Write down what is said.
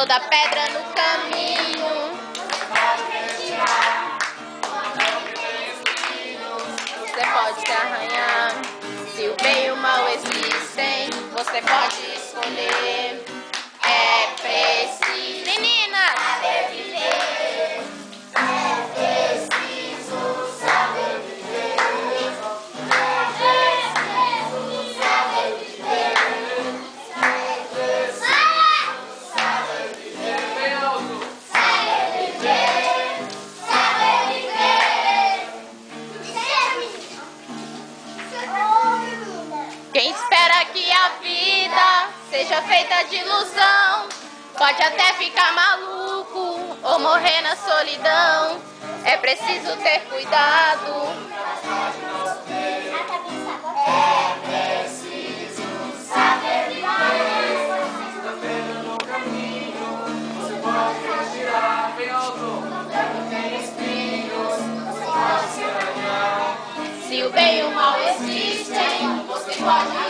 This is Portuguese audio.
toda pedra no caminho. Você pode se arranhar. Se o bem e o mal existem, você pode escolher. É preciso, meninas, saber viver. É preciso saber viver. É preciso saber viver. É preciso saber viver. Saber viver. Saber viver. Quem espera que a vida seja feita de ilusão, pode até ficar maluco ou morrer na solidão. É preciso ter cuidado. É preciso saber viver. Da pedra no caminho, você pode respirar bem alto. Não tem espinhos, você pode se arranhar. Se o bem e o mal existem, você pode